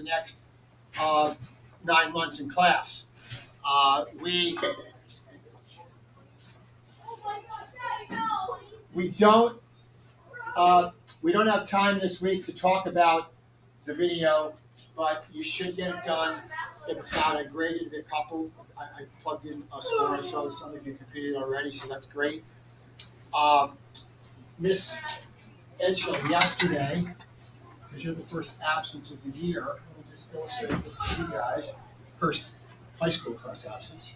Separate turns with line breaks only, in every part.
next 9 months in class. We don't have time this week to talk about the video, but you should get it done. If it's not, I graded a couple. I plugged in a score. I saw that some of you completed already, so that's great. Miss Edgell yesterday, because you're the first absence of the year, let me just illustrate this to you guys. First high school class absence.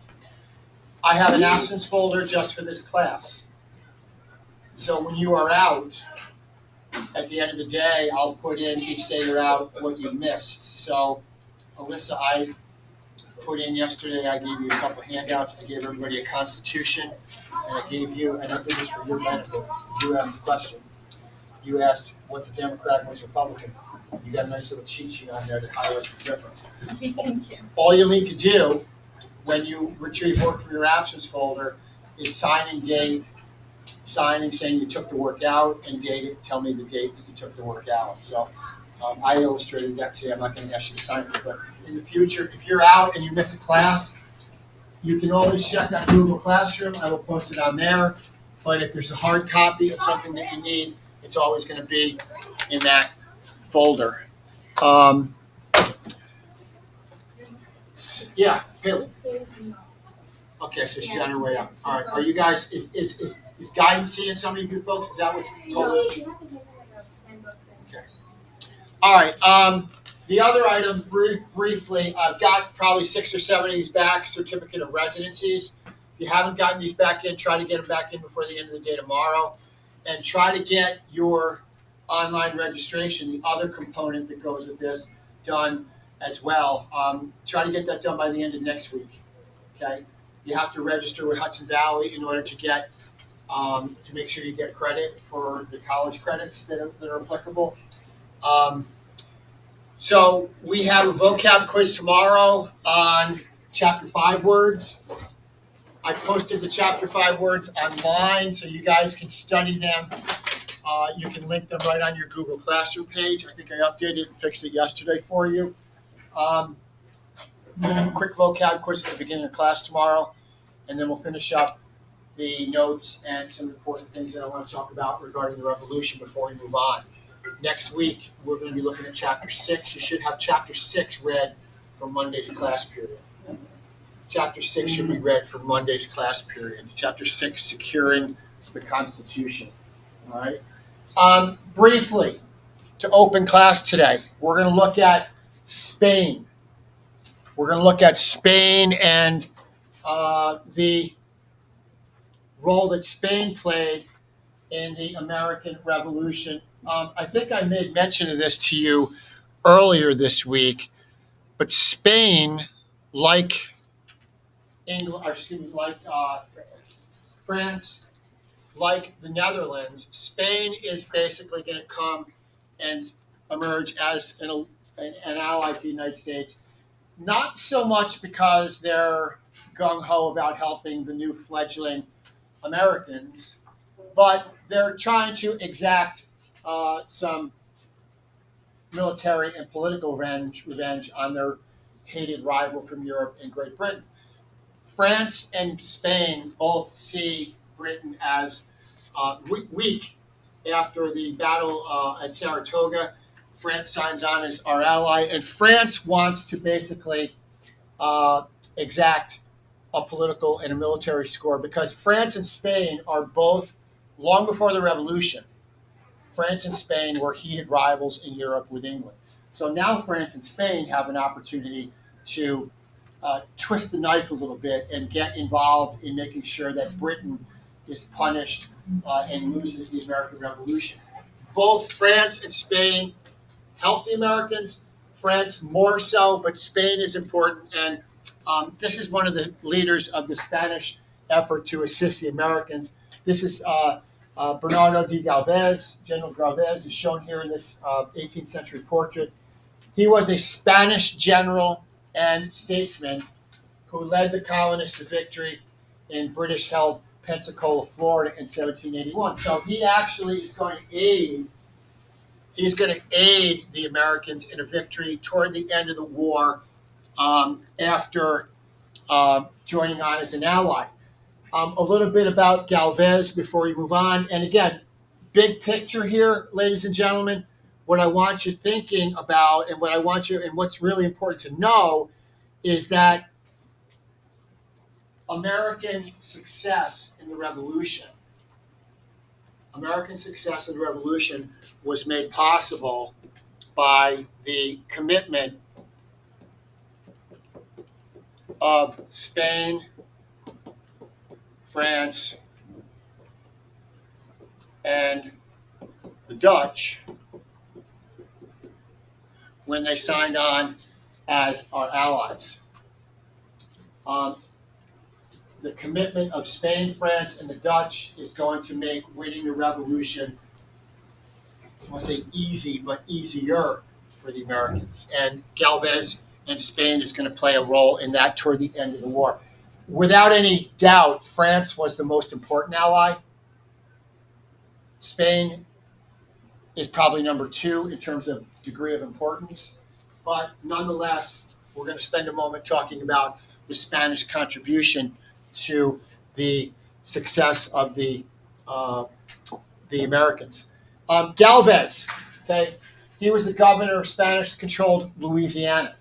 I have an absence folder just for this class. So when you are out, at the end of the day, I'll put in each day you're out what you missed. So, Alyssa, I put in yesterday, I gave you a couple handouts. I gave everybody a constitution, and I gave you, and I did this for your benefit. You asked the question. You asked, what's a Democrat and what's a Republican? You got a nice little cheat sheet on there to highlight the difference.
Thank you.
All you'll need to do when you retrieve work from your absence folder is signing saying you took the work out, and date it, tell me the date that you took the work out. So I illustrated that today. I'm not going to ask you to sign it, but in the future, if you're out and you miss a class, you can always check out Google Classroom. I will post it on there. But if there's a hard copy of something that you need, it's always going to be in that folder. Yeah, Haley. Okay, so she's on her way up. All right, are you guys, is guidance seeing some of you folks? Is that what's called? Okay. All right, the other item, briefly, I've got probably 6 or 7 of these back, certificate of residencies. If you haven't gotten these back in, try to get them back in before the end of the day tomorrow. And try to get your online registration, the other component that goes with this, done as well. Try to get that done by the end of next week, okay? You have to register with Hudson Valley in order to get, to make sure you get credit for the college credits that are applicable. So we have a vocab quiz tomorrow on Chapter 5 words. I posted the Chapter 5 words online so you guys can study them. You can link them right on your Google Classroom page. I think I updated and fixed it yesterday for you. Quick vocab quiz at the beginning of class tomorrow, and then we'll finish up the notes and some important things that I want to talk about regarding the revolution before we move on. Next week, we're going to be looking at Chapter 6. You should have Chapter 6 read for Monday's class period. Chapter 6 should be read for Monday's class period. Chapter 6, Securing the Constitution. All right. Briefly, to open class today, we're going to look at Spain. We're going to look at Spain and the role that Spain played in the American Revolution. I think I made mention of this to you earlier this week, but Spain, like France, like the Netherlands, Spain is basically going to come and emerge as an ally to the United States. Not so much because they're gung-ho about helping the new fledgling Americans, but they're trying to exact some military and political revenge on their hated rival from Europe and Great Britain. France and Spain both see Britain as weak after the battle at Saratoga. France signs on as our ally, and France wants to basically exact a political and a military score because France and Spain are both, long before the revolution, France and Spain were heated rivals in Europe with England. So now France and Spain have an opportunity to twist the knife a little bit and get involved in making sure that Britain is punished and loses the American Revolution. Both France and Spain help the Americans, France more so, but Spain is important. And this is one of the leaders of the Spanish effort to assist the Americans. This is Bernardo de Galvez. General Galvez is shown here in this 18th century portrait. He was a Spanish general and statesman who led the colonists to victory in British-held Pensacola, Florida in 1781. So he actually is going to aid He's going to aid the Americans in a victory toward the end of the war after joining on as an ally. A little bit about Galvez before we move on. And again, big picture here, ladies and gentlemen, what I want you thinking about and what's really important to know is that American success in the revolution was made possible by the commitment of Spain, France, and the Dutch when they signed on as our allies. The commitment of Spain, France, and the Dutch is going to make winning the revolution, I want to say easy, but easier for the Americans. And Galvez and Spain is going to play a role in that toward the end of the war. Without any doubt, France was the most important ally. Spain is probably number 2 in terms of degree of importance. But nonetheless, we're going to spend a moment talking about the Spanish contribution to the success of the Americans. Galvez, okay, he was the governor of Spanish-controlled Louisiana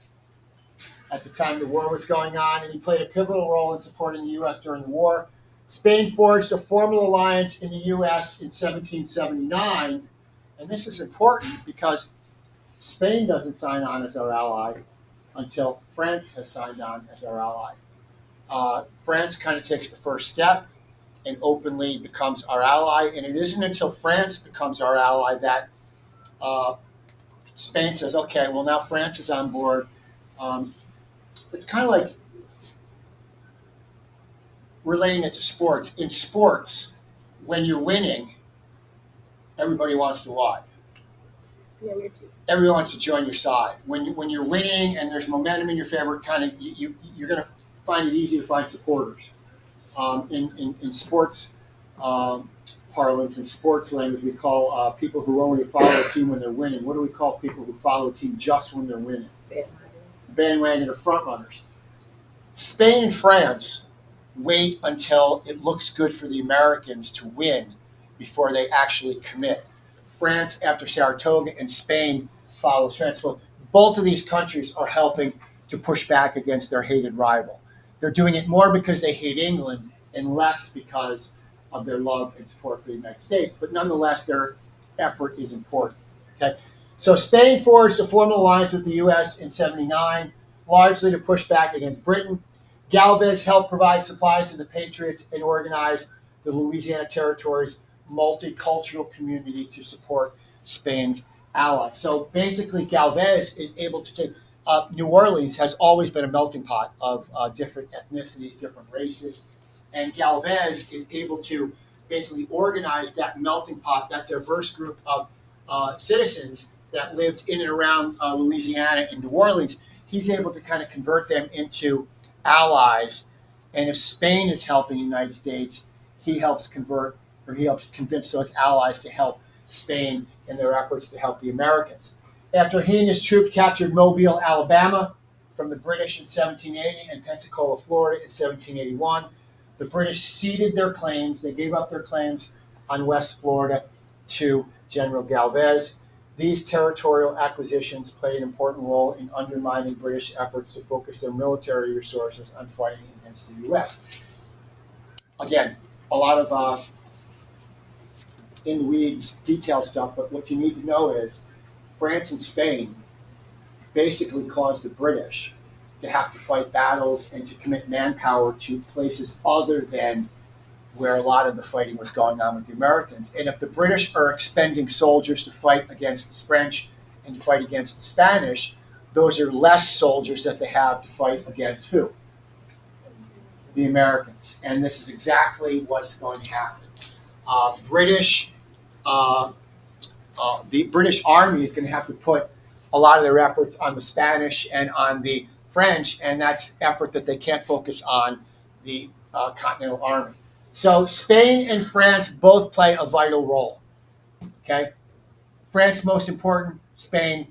at the time the war was going on, and he played a pivotal role in supporting the U.S. during the war. Spain forged a formal alliance in the U.S. in 1779, and this is important because Spain doesn't sign on as our ally until France has signed on as our ally. France kind of takes the first step and openly becomes our ally, and it isn't until France becomes our ally that Spain says, okay, well, now France is on board. It's kind of like relating it to sports. In sports, when you're winning, everybody wants to what?
Yeah, your team.
Everyone wants to join your side. When you're winning and there's momentum in your favor, you're going to find it easy to find supporters. In sports parlance, in sports language, we call people who only follow a team when they're winning. What do we call people who follow a team just when they're winning? Bandwagon or front runners. Spain and France wait until it looks good for the Americans to win before they actually commit. France after Saratoga and Spain follows France. So both of these countries are helping to push back against their hated rival. They're doing it more because they hate England and less because of their love and support for the United States. But nonetheless, their effort is important. Okay, so Spain forged a formal alliance with the U.S. in '79, largely to push back against Britain. Galvez helped provide supplies to the Patriots and organize the Louisiana Territory's multicultural community to support Spain's allies. So basically, Galvez is able to take New Orleans has always been a melting pot of different ethnicities, different races, and Galvez is able to basically organize that melting pot, that diverse group of citizens that lived in and around Louisiana and New Orleans. He's able to kind of convert them into allies, and if Spain is helping the United States, he helps convince those allies to help Spain in their efforts to help the Americans. After he and his troop captured Mobile, Alabama from the British in 1780 and Pensacola, Florida in 1781, the British ceded their claims. They gave up their claims on West Florida to General Galvez. These territorial acquisitions played an important role in undermining British efforts to focus their military resources on fighting against the U.S. Again, a lot of in the weeds detailed stuff, but what you need to know is France and Spain basically caused the British to have to fight battles and to commit manpower to places other than where a lot of the fighting was going on with the Americans. And if the British are expending soldiers to fight against the French and to fight against the Spanish, those are less soldiers that they have to fight against who? The Americans. And this is exactly what's going to happen. The British Army is going to have to put a lot of their efforts on the Spanish and on the French, and that's effort that they can't focus on the Continental Army. So Spain and France both play a vital role. Okay, France most important, Spain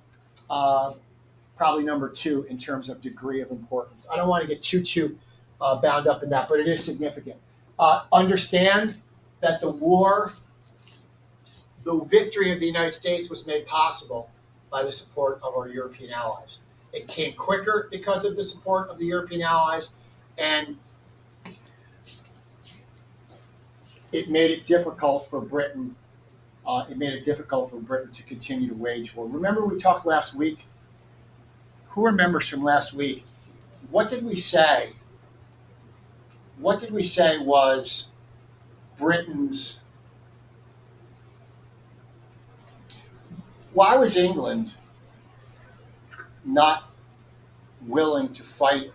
probably number 2 in terms of degree of importance. I don't want to get too bound up in that, but it is significant. Understand that the victory of the United States was made possible by the support of our European allies. It came quicker because of the support of the European allies, and it made it difficult for Britain. To continue to wage war. Remember, we talked last week. Who remembers from last week? What did we say? What did we say was Britain's? Why was England not willing to fight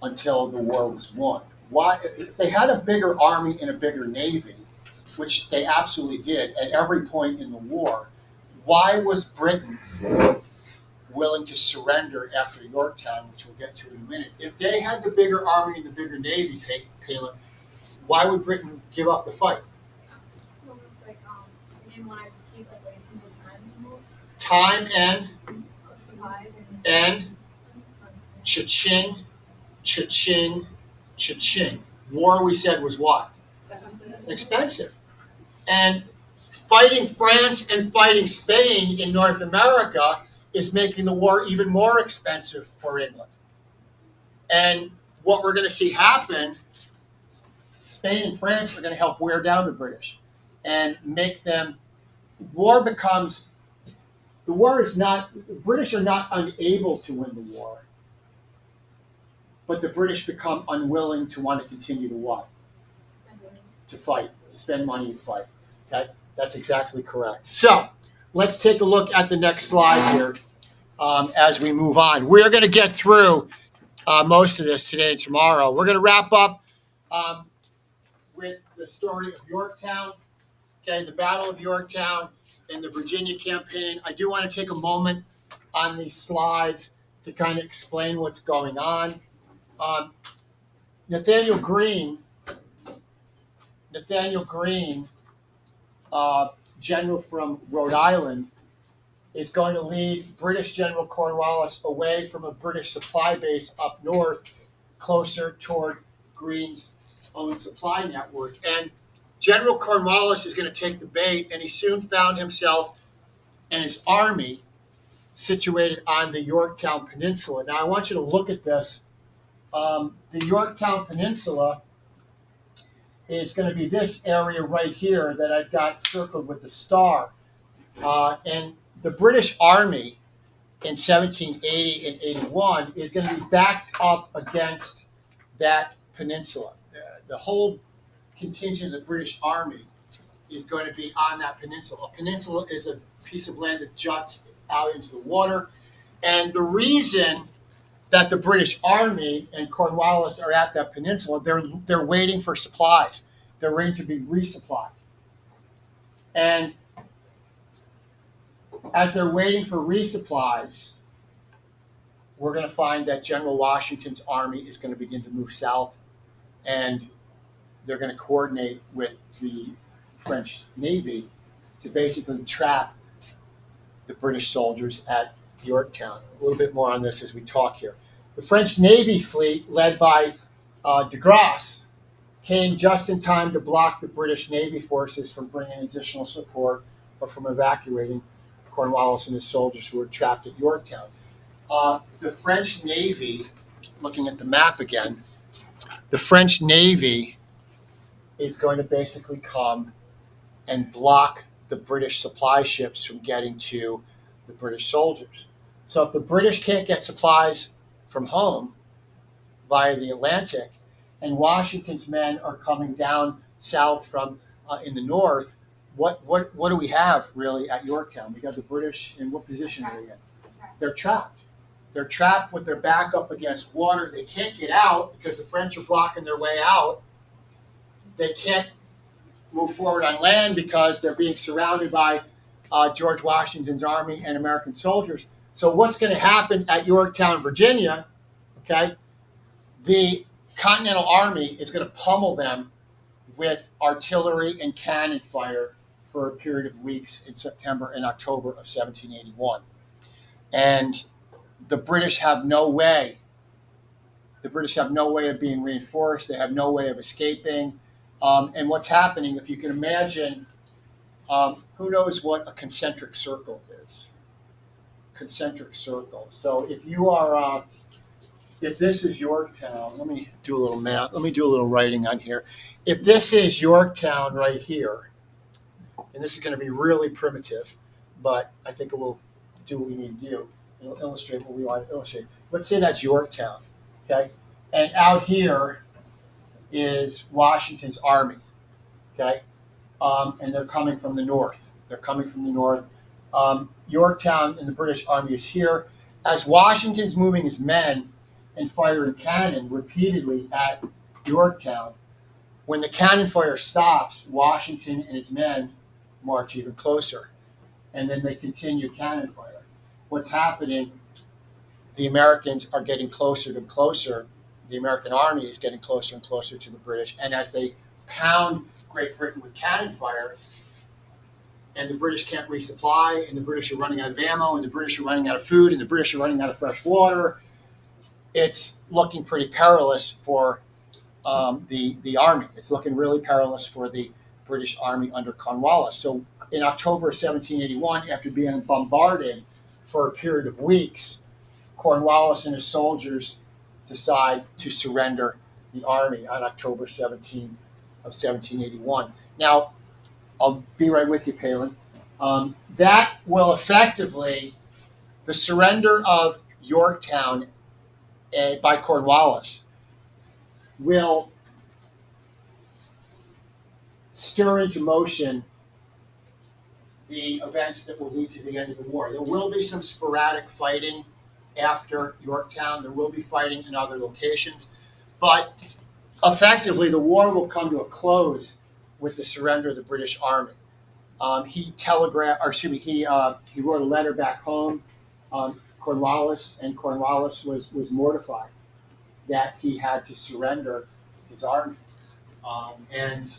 until the war was won? Why, if they had a bigger army and a bigger navy, which they absolutely did at every point in the war, why was Britain willing to surrender after Yorktown, which we'll get to in a minute? If they had the bigger army and the bigger navy, Palin, why would Britain give up the fight?
Almost like they didn't want to just keep like wasting their time almost.
Time and
Supplies
and cha-ching, cha-ching, cha-ching. War, we said, was what? Expensive. And fighting France and fighting Spain in North America is making the war even more expensive for England. And what we're going to see happen, Spain and France are going to help wear down the British and make them, the British are not unable to win the war, but the British become unwilling to want to continue to what? To fight, to spend money to fight. Okay, that's exactly correct. So let's take a look at the next slide here as we move on. We're going to get through most of this today and tomorrow. We're going to wrap up with the story of Yorktown, okay, the Battle of Yorktown and the Virginia campaign. I do want to take a moment on these slides to kind of explain what's going on. Nathaniel Greene, general from Rhode Island, is going to lead British General Cornwallis away from a British supply base up north, closer toward Greene's own supply network. And General Cornwallis is going to take the bait, and he soon found himself and his army situated on the Yorktown Peninsula. Now, I want you to look at this. The Yorktown Peninsula is going to be this area right here that I've got circled with the star. And the British Army in 1780 and 81 is going to be backed up against that peninsula. The whole contingent of the British Army is going to be on that peninsula. A peninsula is a piece of land that juts out into the water. And the reason that the British Army and Cornwallis are at that peninsula, they're waiting for supplies. They're waiting to be resupplied. And as they're waiting for resupplies, we're going to find that General Washington's army is going to begin to move south, and they're going to coordinate with the French Navy to basically trap the British soldiers at Yorktown. A little bit more on this as we talk here. The French Navy fleet, led by de Grasse, came just in time to block the British Navy forces from bringing additional support or from evacuating Cornwallis and his soldiers who were trapped at Yorktown. The French Navy, looking at the map again, the French Navy is going to basically come and block the British supply ships from getting to the British soldiers. So if the British can't get supplies from home via the Atlantic, and Washington's men are coming down south from in the north, what do we have really at Yorktown? We got the British in what position are they in? They're trapped. They're trapped with their back up against water. They can't get out because the French are blocking their way out. They can't move forward on land because they're being surrounded by George Washington's army and American soldiers. So what's going to happen at Yorktown, Virginia, okay, the Continental Army is going to pummel them with artillery and cannon fire for a period of weeks in September and October of 1781. And the British have no way. The British have no way of being reinforced. They have no way of escaping. And what's happening, if you can imagine, who knows what a concentric circle is? Concentric circle. So if you are, if this is Yorktown, let me do a little math. Let me do a little writing on here. If this is Yorktown right here, and this is going to be really primitive, but I think it will do what we need to do. It'll illustrate what we want to illustrate. Let's say that's Yorktown, okay? And out here is Washington's army, okay? And they're coming from the north. They're coming from the north. Yorktown and the British Army is here. As Washington's moving his men and firing cannon repeatedly at Yorktown, when the cannon fire stops, Washington and his men march even closer. And then they continue cannon fire. What's happening, the Americans are getting closer and closer. The American army is getting closer and closer to the British. And as they pound Great Britain with cannon fire, and the British can't resupply, and the British are running out of ammo, and the British are running out of food, and the British are running out of fresh water, it's looking pretty perilous for the army. It's looking really perilous for the British Army under Cornwallis. So in October 1781, after being bombarded for a period of weeks, Cornwallis and his soldiers decide to surrender the army on October 17 of 1781. Now, I'll be right with you, Palin. That will effectively, the surrender of Yorktown by Cornwallis will stir into motion the events that will lead to the end of the war. There will be some sporadic fighting after Yorktown. There will be fighting in other locations, but effectively the war will come to a close with the surrender of the British Army. He wrote a letter back home, Cornwallis, and Cornwallis was mortified that he had to surrender his army. And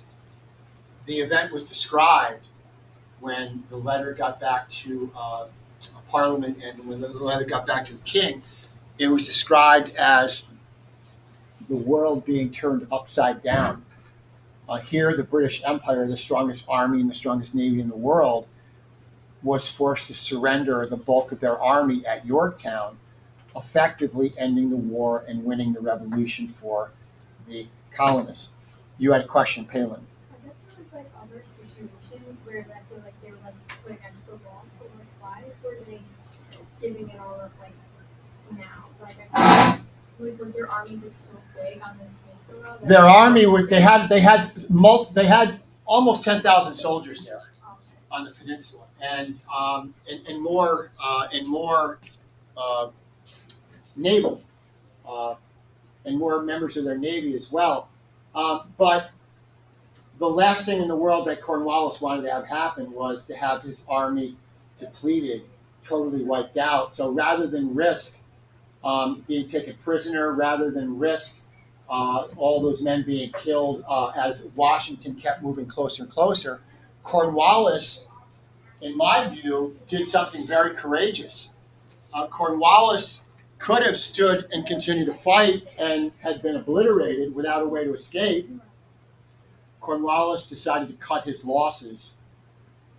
the event was described when the letter got back to Parliament and when the letter got back to the King. It was described as the world being turned upside down. Here, the British Empire, the strongest army and the strongest navy in the world, was forced to surrender the bulk of their army at Yorktown, effectively ending the war and winning the revolution for the colonists. You had a question, Palin.
I bet there was like other situations where like they were like put against the wall. So like why were they giving it all up like now? Like was their army just so big on this peninsula?
Their army was they had almost 10,000 soldiers there on the peninsula, and more naval and more members of their navy as well. But the last thing in the world that Cornwallis wanted to have happen was to have his army depleted, totally wiped out. So rather than risk being taken prisoner, rather than risk all those men being killed as Washington kept moving closer and closer, Cornwallis, in my view, did something very courageous. Cornwallis could have stood and continued to fight and had been obliterated without a way to escape. Cornwallis decided to cut his losses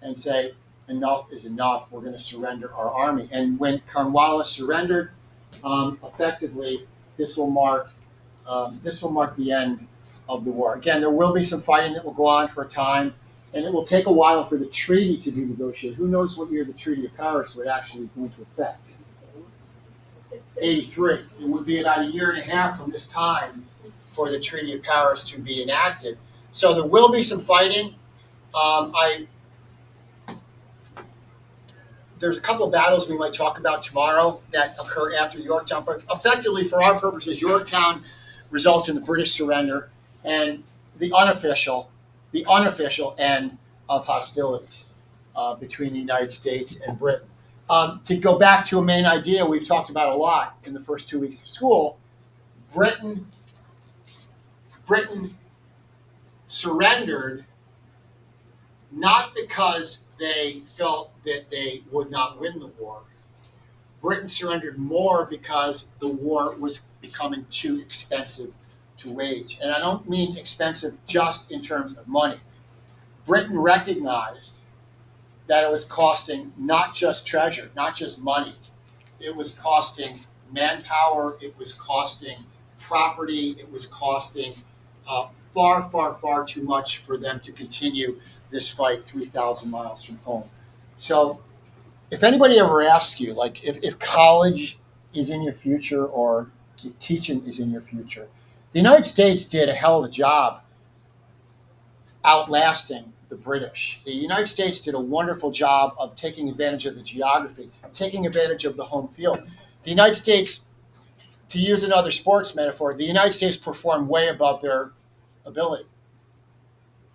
and say, enough is enough, we're going to surrender our army. And when Cornwallis surrendered, effectively, this will mark the end of the war. Again, there will be some fighting that will go on for a time, and it will take a while for the treaty to be negotiated. Who knows what year the Treaty of Paris would actually go into effect? 83. It would be about a year and a half from this time for the Treaty of Paris to be enacted. So there will be some fighting. There's a couple of battles we might talk about tomorrow that occur after Yorktown, but effectively, for our purposes, Yorktown results in the British surrender and the unofficial end of hostilities between the United States and Britain. To go back to a main idea we've talked about a lot in the first 2 weeks of school, Britain surrendered not because they felt that they would not win the war. Britain surrendered more because the war was becoming too expensive to wage. And I don't mean expensive just in terms of money. Britain recognized that it was costing not just treasure, not just money. It was costing manpower, it was costing property, it was costing far, far, far too much for them to continue this fight 3,000 miles from home. So if anybody ever asks you, like if college is in your future or teaching is in your future, the United States did a hell of a job outlasting the British. The United States did a wonderful job of taking advantage of the geography, taking advantage of the home field. The United States, to use another sports metaphor, the United States performed way above their ability.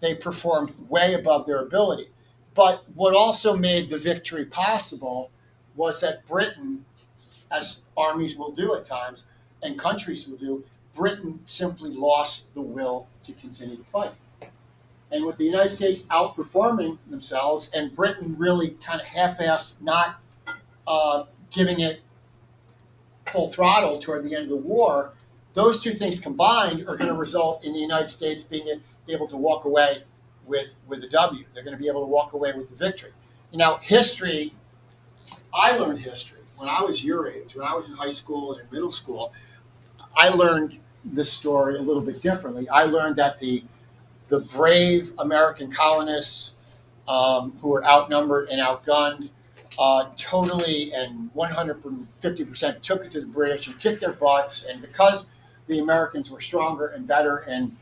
They performed way above their ability. But what also made the victory possible was that Britain, as armies will do at times, and countries will do, Britain simply lost the will to continue to fight. And with the United States outperforming themselves and Britain really kind of half-assed, not giving it full throttle toward the end of the war, those two things combined are going to result in the United States being able to walk away with a W. They're going to be able to walk away with the victory. Now, history, I learned history when I was your age, when I was in high school and in middle school. I learned this story a little bit differently. I learned that the brave American colonists who were outnumbered and outgunned totally and 150% took it to the British and kicked their butts. And because the Americans were stronger and better and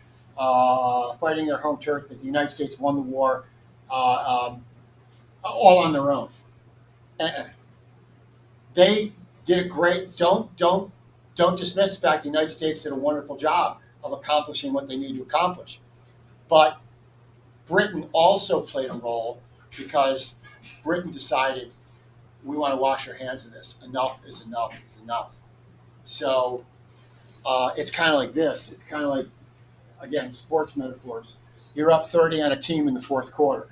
fighting their home turf, that the United States won the war all on their own. And they did a great. Don't dismiss the fact the United States did a wonderful job of accomplishing what they needed to accomplish. But Britain also played a role because Britain decided we want to wash our hands of this. Enough is enough is enough. So it's kind of like this. It's kind of like, again, sports metaphors. You're up 30 on a team in the fourth quarter.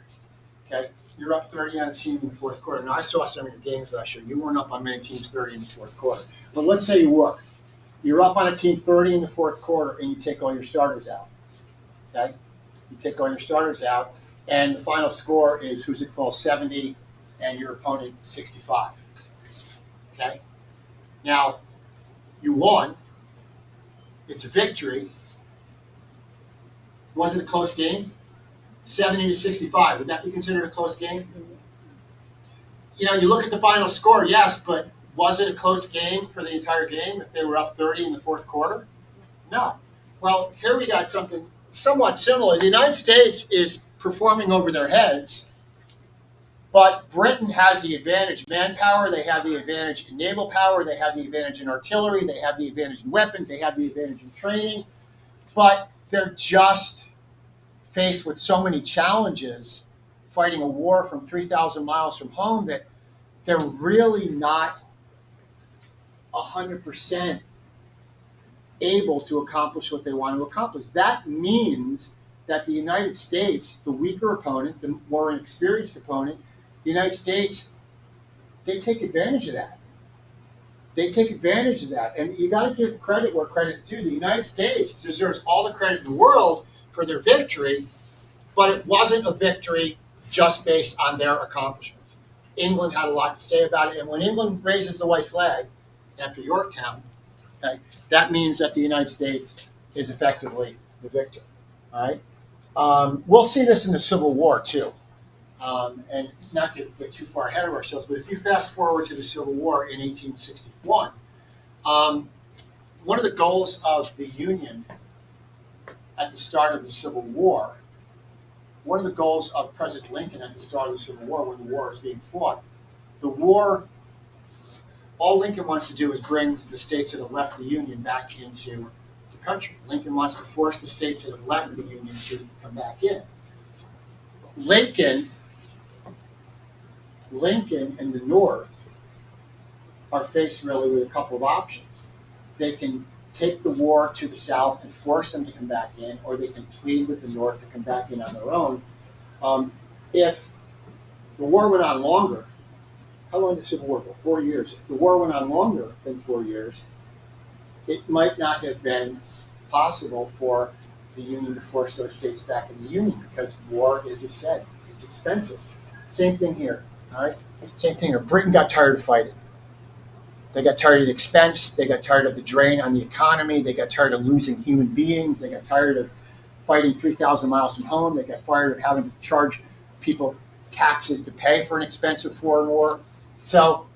Okay? You're up 30 on a team in the fourth quarter. Now, I saw some of your games last year. You weren't up on many teams 30 in the fourth quarter. But let's say you were. You're up on a team 30 in the fourth quarter and you take all your starters out. Okay? You take all your starters out, and the final score is Hoosick Falls 70 and your opponent 65. Okay? Now, you won. It's a victory. Was it a close game? 70 to 65. Would that be considered a close game? You know, you look at the final score, yes, but was it a close game for the entire game if they were up 30 in the fourth quarter? No. Well, here we got something somewhat similar. The United States is performing over their heads, but Britain has the advantage manpower, they have the advantage in naval power, they have the advantage in artillery, they have the advantage in weapons, they have the advantage in training, but they're just faced with so many challenges fighting a war from 3,000 miles from home that they're really not 100% able to accomplish what they want to accomplish. That means that the United States, the weaker opponent, the more inexperienced opponent, the United States, they take advantage of that. They take advantage of that. And you got to give credit where credit's due. The United States deserves all the credit in the world for their victory, but it wasn't a victory just based on their accomplishments. England had a lot to say about it. And when England raises the white flag after Yorktown, okay, that means that the United States is effectively the victor. All right. We'll see this in the Civil War too, and not to get too far ahead of ourselves. But if you fast forward to the Civil War in 1861, one of the goals of the Union at the start of the Civil War, one of the goals of President Lincoln at the start of the Civil War, when the war is being fought, the war. All Lincoln wants to do is bring the states that have left the Union back into the country. Lincoln wants to force the states that have left the Union to come back in. Lincoln and the North are faced really with a couple of options. They can take the war to the South and force them to come back in, or they can plead with the North to come back in on their own. If the war went on longer, how long did the Civil War go? 4 years. If the war went on longer than 4 years, it might not have been possible for the Union to force those states back in the Union because war, as I said, it's expensive. Same thing here, all right? Same thing here. Britain got tired of fighting. They got tired of the expense. They got tired of the drain on the economy. They got tired of losing human beings. They got tired of fighting 3,000 miles from home. They got tired of having to charge people taxes to pay for an expensive foreign war. So,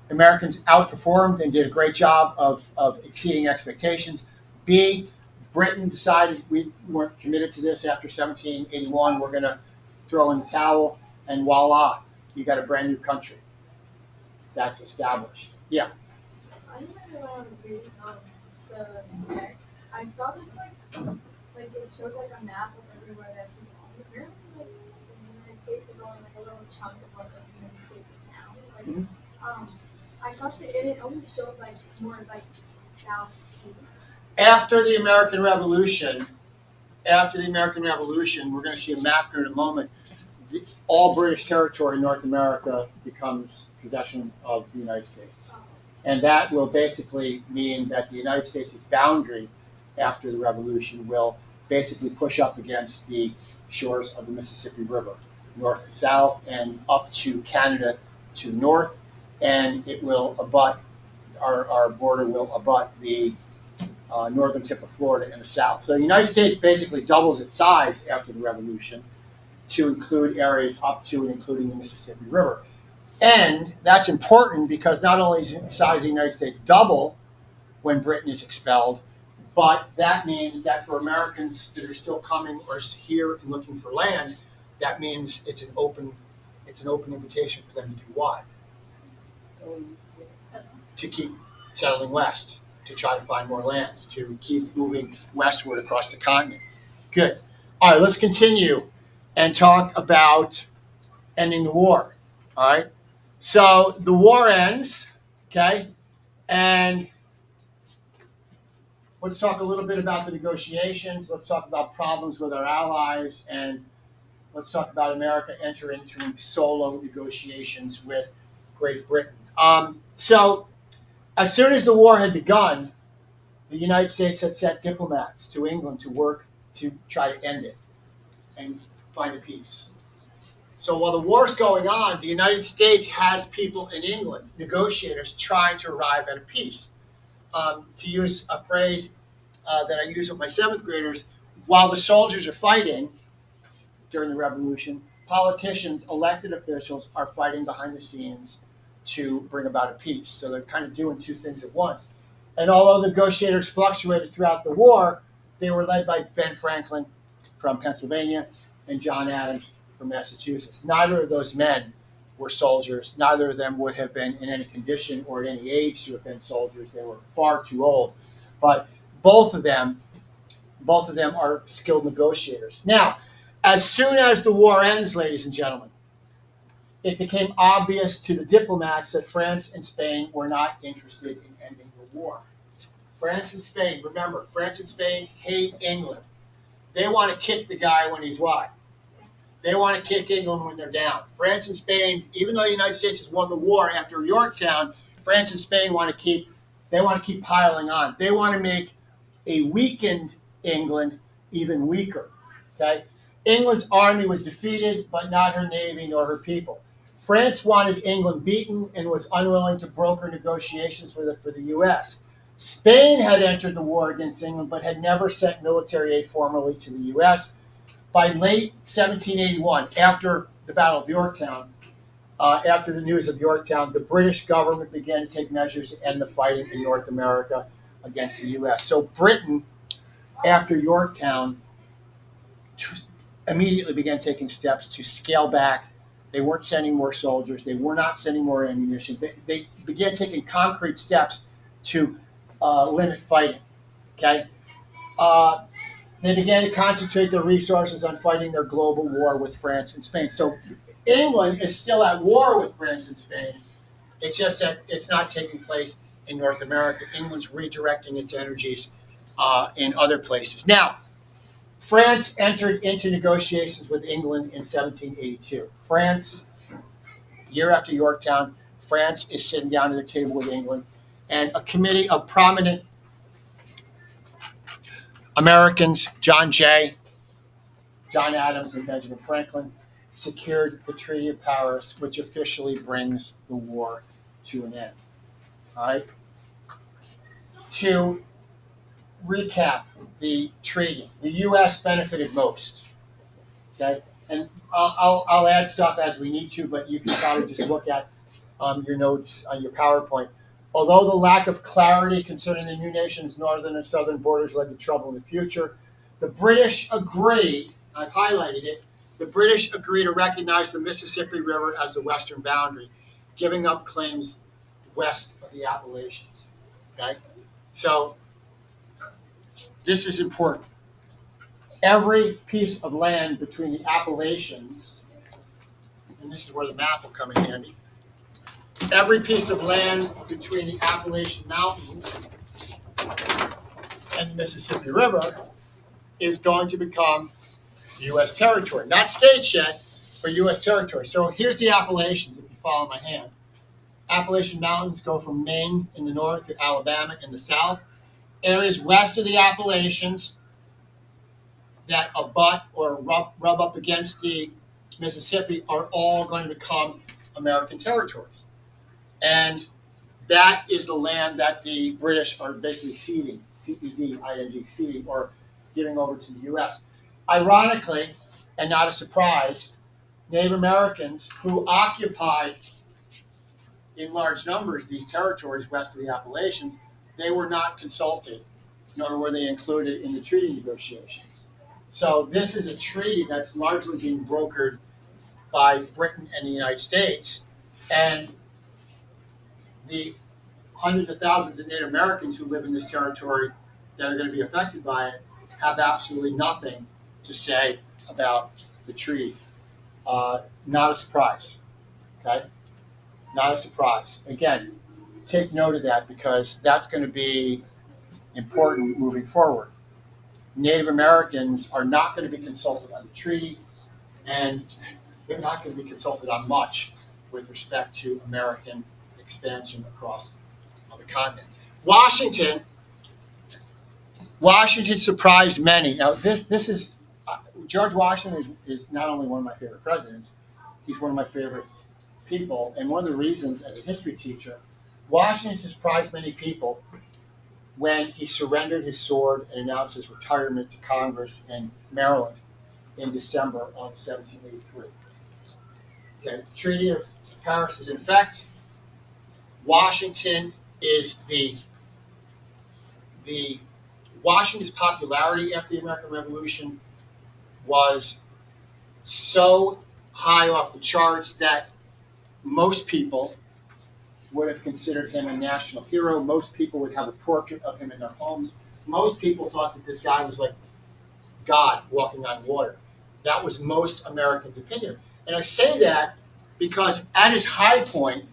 Americans outperformed and did a great job of exceeding expectations. B, Britain decided we weren't committed to this after 1781. We're going to throw in the towel, and voila, you got a brand new country that's established. Yeah.
I remember when I was reading the text, I saw this like it showed like a map of everywhere that people are. Apparently, like the United States is only like a little chunk of what the United States is now. Like, I thought that it only showed like more like southeast.
After the American Revolution, we're going to see a map here in a moment. All British territory in North America becomes possession of the United States. And that will basically mean that the United States' boundary after the Revolution will basically push up against the shores of the Mississippi River, north to south and up to Canada to the north. And it will abut, our border will abut the northern tip of Florida in the south. So the United States basically doubles its size after the Revolution to include areas up to and including the Mississippi River. And that's important because not only is the size of the United States double when Britain is expelled, but that means that for Americans that are still coming or here and looking for land, that means it's an open invitation for them to do what? To keep settling west, to try to find more land, to keep moving westward across the continent. Good. All right, let's continue and talk about ending the war. All right. So the war ends, okay, and let's talk a little bit about the negotiations. Let's talk about problems with our allies, and let's talk about America entering into solo negotiations with Great Britain. So as soon as the war had begun, the United States had sent diplomats to England to work to try to end it and find a peace. So while the war's going on, the United States has people in England, negotiators, trying to arrive at a peace. To use a phrase that I use with my seventh graders, while the soldiers are fighting during the revolution, politicians, elected officials are fighting behind the scenes to bring about a peace. So they're kind of doing two things at once. And although negotiators fluctuated throughout the war, they were led by Ben Franklin from Pennsylvania and John Adams from Massachusetts. Neither of those men were soldiers. Neither of them would have been in any condition or at any age to have been soldiers. They were far too old. But both of them are skilled negotiators. Now, as soon as the war ends, ladies and gentlemen, it became obvious to the diplomats that France and Spain were not interested in ending the war. France and Spain, remember, France and Spain hate England. They want to kick the guy when he's what? They want to kick England when they're down. France and Spain, even though the United States has won the war after Yorktown, France and Spain want to keep piling on. They want to make a weakened England even weaker. Okay? England's army was defeated, but not her navy nor her people. France wanted England beaten and was unwilling to broker negotiations with it for the U.S. Spain had entered the war against England, but had never sent military aid formally to the U.S. By late 1781, after the Battle of Yorktown, after the news of Yorktown, the British government began to take measures to end the fighting in North America against the U.S. So Britain, after Yorktown, immediately began taking steps to scale back. They weren't sending more soldiers. They were not sending more ammunition. They began taking concrete steps to limit fighting. Okay? They began to concentrate their resources on fighting their global war with France and Spain. So England is still at war with France and Spain. It's just that it's not taking place in North America. England's redirecting its energies in other places. Now, France entered into negotiations with England in 1782. France, year after Yorktown, France is sitting down at a table with England, and a committee of prominent Americans, John Jay, John Adams, and Benjamin Franklin, secured the Treaty of Paris, which officially brings the war to an end. All right. To recap the treaty, the U.S. benefited most. Okay, and I'll add stuff as we need to, but you can probably just look at your notes on your PowerPoint. Although the lack of clarity concerning the new nation's northern and southern borders led to trouble in the future, the British agreed, I've highlighted it, the British agreed to recognize the Mississippi River as the western boundary, giving up claims west of the Appalachians. Okay? So this is important. Every piece of land between the Appalachians, and this is where the map will come in handy, every piece of land between the Appalachian Mountains and the Mississippi River is going to become U.S. territory. Not states yet, but U.S. territory. So here's the Appalachians, if you follow my hand. Appalachian Mountains go from Maine in the north to Alabama in the south. Areas west of the Appalachians that abut or rub up against the Mississippi are all going to become American territories. And that is the land that the British are basically ceding, C-E-D-I-N-G, ceding, or giving over to the U.S. Ironically, and not a surprise, Native Americans who occupied in large numbers these territories west of the Appalachians, they were not consulted, nor were they included in the treaty negotiations. So this is a treaty that's largely being brokered by Britain and the United States, and the hundreds of thousands of Native Americans who live in this territory that are going to be affected by it have absolutely nothing to say about the treaty. Not a surprise, okay? Not a surprise. Again, take note of that because that's going to be important moving forward. Native Americans are not going to be consulted on the treaty, and they're not going to be consulted on much with respect to American expansion across the continent. Washington surprised many. Now, this is George Washington is not only one of my favorite presidents, he's one of my favorite people, and one of the reasons, as a history teacher, Washington surprised many people when he surrendered his sword and announced his retirement to Congress in Maryland in December of 1783. Okay, the Treaty of Paris is in effect. Washington is the Washington's popularity after the American Revolution was so high off the charts that most people would have considered him a national hero. Most people would have a portrait of him in their homes. Most people thought that this guy was like God walking on water. That was most Americans' opinion. And I say that because at his high point,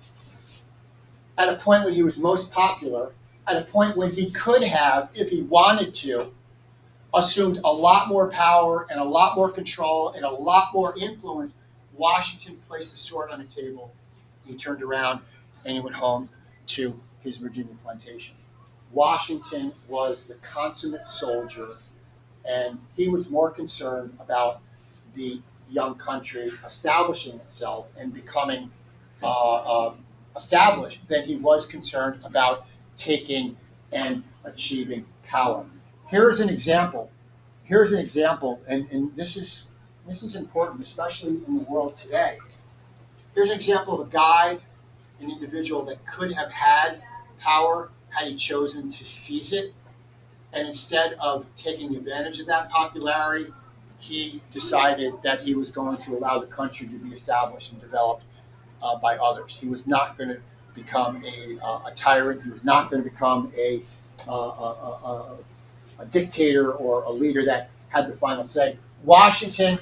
at a point when he was most popular, at a point when he could have, if he wanted to, assumed a lot more power and a lot more control and a lot more influence, Washington placed the sword on the table. He turned around and he went home to his Virginia plantation. Washington was the consummate soldier, and he was more concerned about the young country establishing itself and becoming established than he was concerned about taking and achieving power. Here's an example, and this is important, especially in the world today. Here's an example of a guy, an individual that could have had power had he chosen to seize it. And instead of taking advantage of that popularity, he decided that he was going to allow the country to be established and developed by others. He was not going to become a tyrant. He was not going to become a dictator or a leader that had the final say. Washington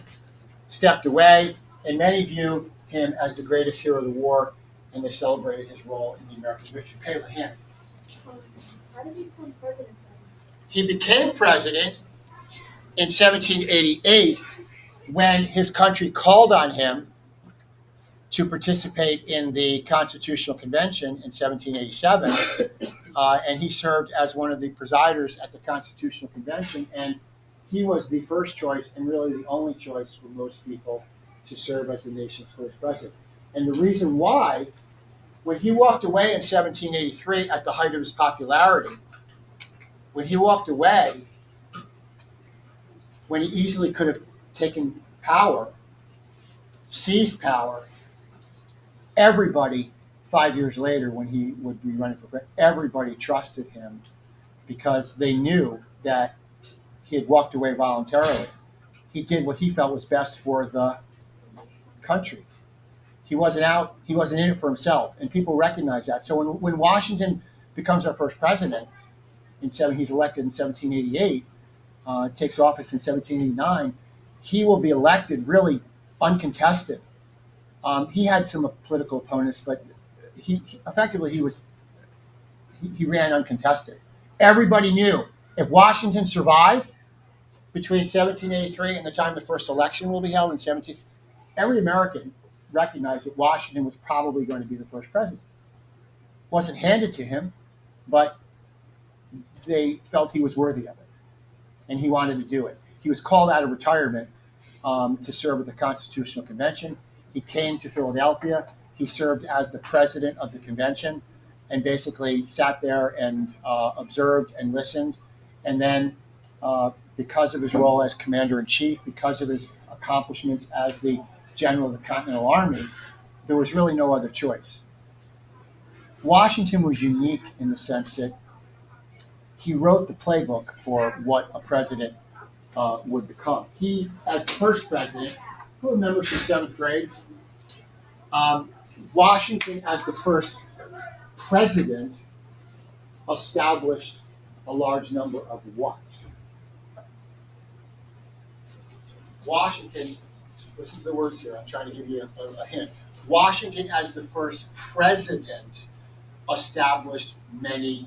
stepped away, and many view him as the greatest hero of the war, and they celebrated his role in the American victory. Kayla, hand.
How did he become president?
He became president in 1788, when his country called on him to participate in the Constitutional Convention in 1787, and he served as one of the presiders at the Constitutional Convention, and he was the first choice and really the only choice for most people to serve as the nation's first president. And the reason why, when he walked away in 1783 at the height of his popularity, when he walked away, when he easily could have taken power, seized power, everybody, 5 years later when he would be running for president, everybody trusted him because they knew that he had walked away voluntarily. He did what he felt was best for the country. He wasn't out, he wasn't in it for himself, and people recognize that. So when Washington becomes our first president, he's elected in 1788, takes office in 1789, he will be elected really uncontested. He had some political opponents, but he ran uncontested. Everybody knew if Washington survived between 1783 and the time the first election will be held in 17, every American recognized that Washington was probably going to be the first president. It wasn't handed to him, but they felt he was worthy of it, and he wanted to do it. He was called out of retirement to serve at the Constitutional Convention. He came to Philadelphia. He served as the president of the convention and basically sat there and observed and listened. And then because of his role as commander-in-chief, because of his accomplishments as the general of the Continental Army, there was really no other choice. Washington was unique in the sense that he wrote the playbook for what a president would become. He, as the first president, who remembers from seventh grade, Washington, as the first president, established a large number of what? Washington, listen to the words here, I'm trying to give you a hint. Washington, as the first president, established many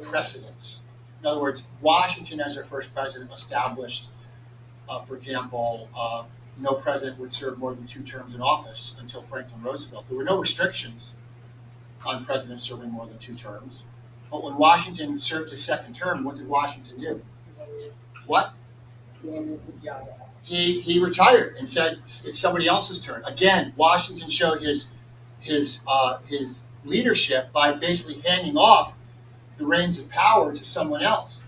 precedents. In other words, Washington, as our first president, established, for example, no president would serve more than 2 terms in office until Franklin Roosevelt. There were no restrictions on presidents serving more than 2 terms. But when Washington served his second term, what did Washington do? What? He retired and said it's somebody else's turn. Again, Washington showed his leadership by basically handing off the reins of power to someone else.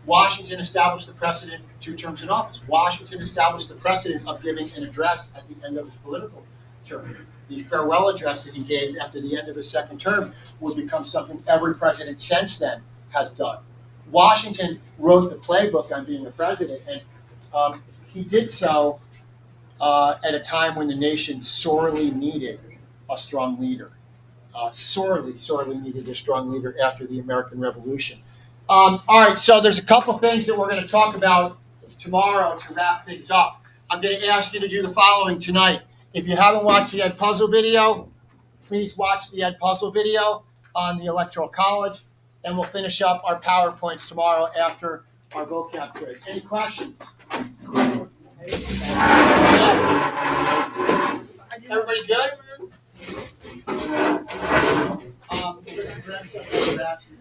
Washington established the precedent 2 terms in office. Washington established the precedent of giving an address at the end of his political term. The farewell address that he gave after the end of his second term would become something every president since then has done. Washington wrote the playbook on being a president, and he did so at a time when the nation sorely needed a strong leader. Sorely needed a strong leader after the American Revolution. All right, so there's a couple things that we're going to talk about tomorrow to wrap things up. I'm going to ask you to do the following tonight. If you haven't watched the Ed Puzzle video, please watch the Ed Puzzle video on the Electoral College, and we'll finish up our PowerPoints tomorrow after our vocab quiz. Any questions? Everybody good?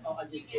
I just